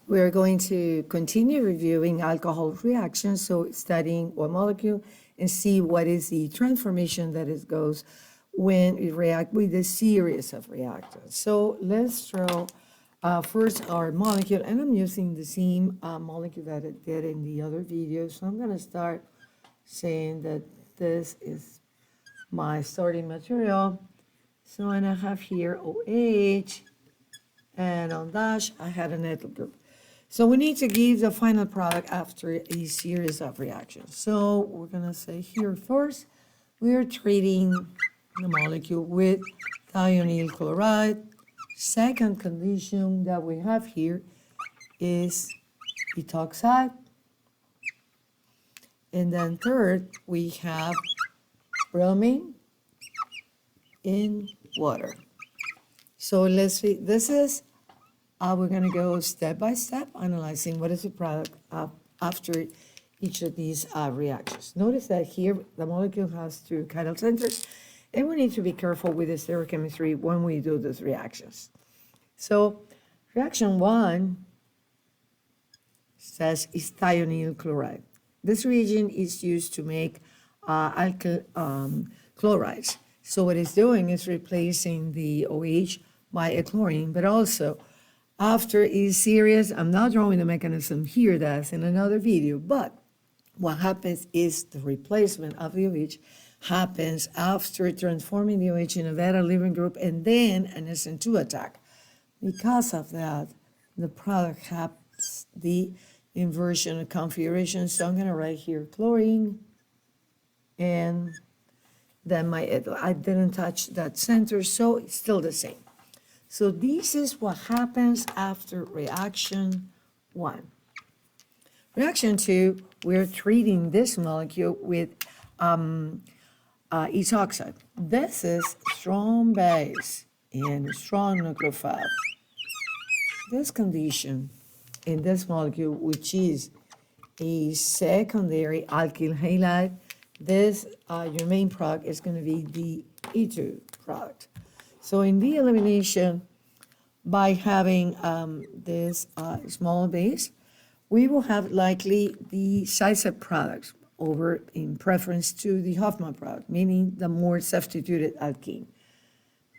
We are going to continue reviewing alcohol reactions, so studying one molecule and see what is the transformation that it goes when we react with a series of reactants. So let's draw first our molecule, and I'm using the same molecule that I did in the other video. So I'm going to start saying that this is my starting material. So and I have here OH, and on dash I had an ethyl group. So we need to give the final product after a series of reactions. So we're going to say here first, we are treating the molecule with thionyl chloride. Second condition that we have here is ethoxide. And then third, we have bromine in water. So let's see, this is we're going to go step by step, analyzing what is the product after each of these reactions. Notice that here the molecule has two chiral centers, and we need to be careful with the stereochemistry when we do these reactions. So reaction one says is thionyl chloride. This reagent is used to make alkyl chlorides. So what it's doing is replacing the OH by a chlorine, but also after a series, I'm not drawing the mechanism here, that's in another video, but what happens is the replacement of the OH happens after transforming the OH in a beta-leaving group and then an SN2 attack. Because of that, the product has the inversion of configuration. So I'm going to write here chlorine and then my ethyl. I didn't touch that center, so it's still the same. So this is what happens after reaction one. Reaction two, we're treating this molecule with ethoxide. This is strong base and strong nucleophile. This condition in this molecule, which is a secondary alkyl halide, this, your main product is going to be the E2 product. So in the elimination, by having this small base, we will have likely the Sisep products over in preference to the Hoffman product, meaning the more substituted alkene.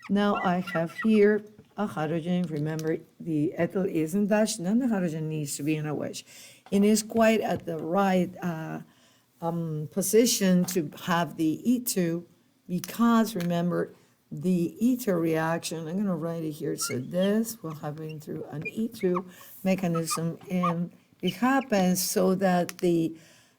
Now I have here a hydrogen. Remember, the ethyl is in dash, then the hydrogen needs to be in a wedge. It is quite at the right position to have the E2 because, remember, the ether reaction, I'm going to write it here, so this will happen through an E2 mechanism, and it happens so that the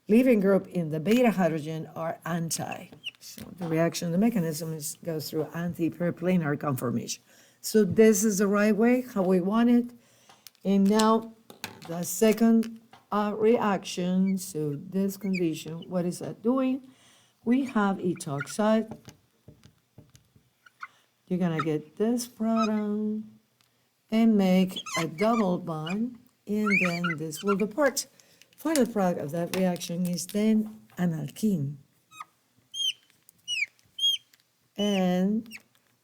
leaving group in the beta hydrogen are anti. So the reaction, the mechanism goes through anti-periplanar conformation. So this is the right way, how we want it. And now the second reaction, so this condition, what is that doing? We have ethoxide. You're going to get this product and make a double bond, and then this will depart. Final product of that reaction is then an alkene. And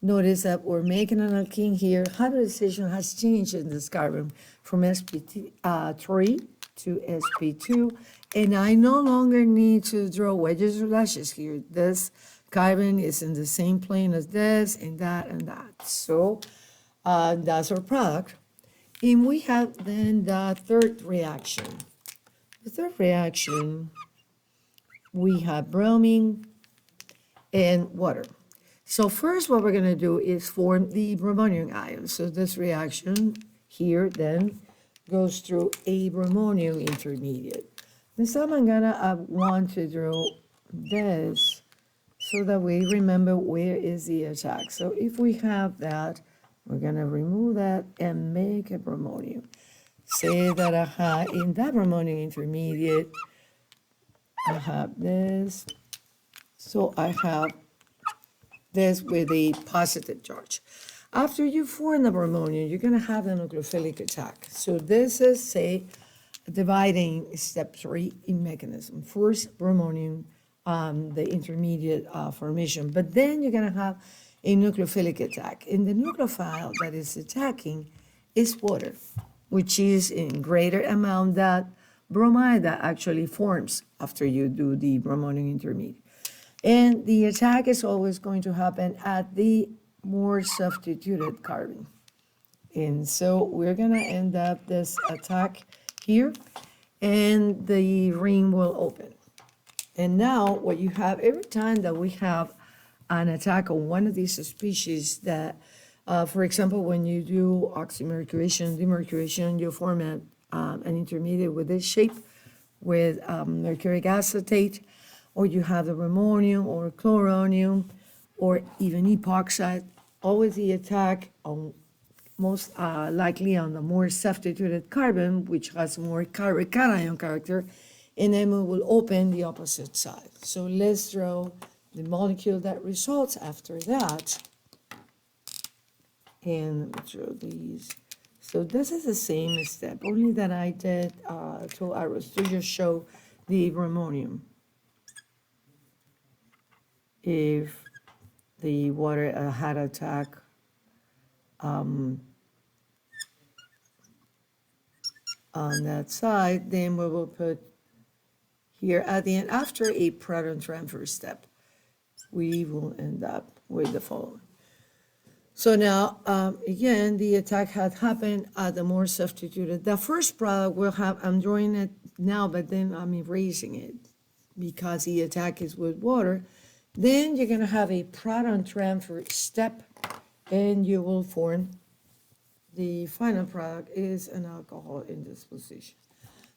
notice that we're making an alkene here. Hybridization has changed in this carbon from sp3 to sp2, and I no longer need to draw wedges or dashes here. This carbon is in the same plane as this and that and that. So that's our product. And we have then the third reaction. The third reaction, we have bromine and water. So first what we're going to do is form the bromonium ion. So this reaction here then goes through a bromonium intermediate. This time I'm going to want to draw this so that we remember where is the attack. So if we have that, we're going to remove that and make a bromonium. Say that I have, in that bromonium intermediate, I have this. So I have this with a positive charge. After you form the bromonium, you're going to have the nucleophilic attack. So this is, say, dividing step 3 in mechanism. First, bromonium, the intermediate formation, but then you're going to have a nucleophilic attack. And the nucleophile that is attacking is water. which is in greater amount that bromide that actually forms after you do the bromonium intermediate. And the attack is always going to happen at the more substituted carbon. And so we're gonna end up this attack here, and the ring will open. And now what you have, every time that we have an attack on one of these species that, for example, when you do oxymercuration, demercuration, you form an intermediate with this shape with mercuric acetate, or you have the bromonium or chloronium, or even epoxide, always the attack on most likely on the more substituted carbon, which has more cation character, and then we will open the opposite side. So let's draw the molecule that results after that. And draw these. So this is the same step, only that I did 2 arrows to just show the bromonium. If the water had attack on that side, then we will put here at the end, after a proton transfer step, we will end up with the following. So now, again, the attack had happened at the more substituted. The first product will have, I'm drawing it now, but then I'm erasing it because the attack is with water. Then you're gonna have a proton transfer step, and you will form the final product is an alcohol in this position.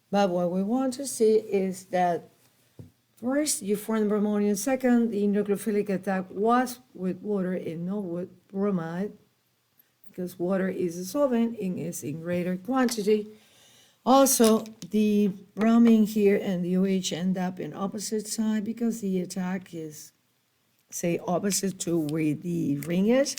But what we want to see is that first you form the bromonium, second the nucleophilic attack was with water and not with bromide, because water is a solvent and is in greater quantity. Also, the bromine here and the OH end up in opposite side because the attack is, say, opposite to where the ring is,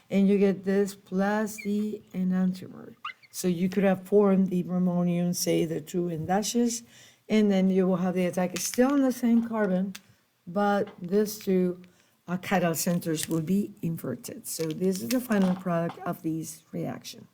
and you get this plus the enantiomer. So you could have formed the bromonium, say the 2 in dashes, and then you will have the attack still on the same carbon, but these 2 chiral centers will be inverted. So this is the final product of these reaction.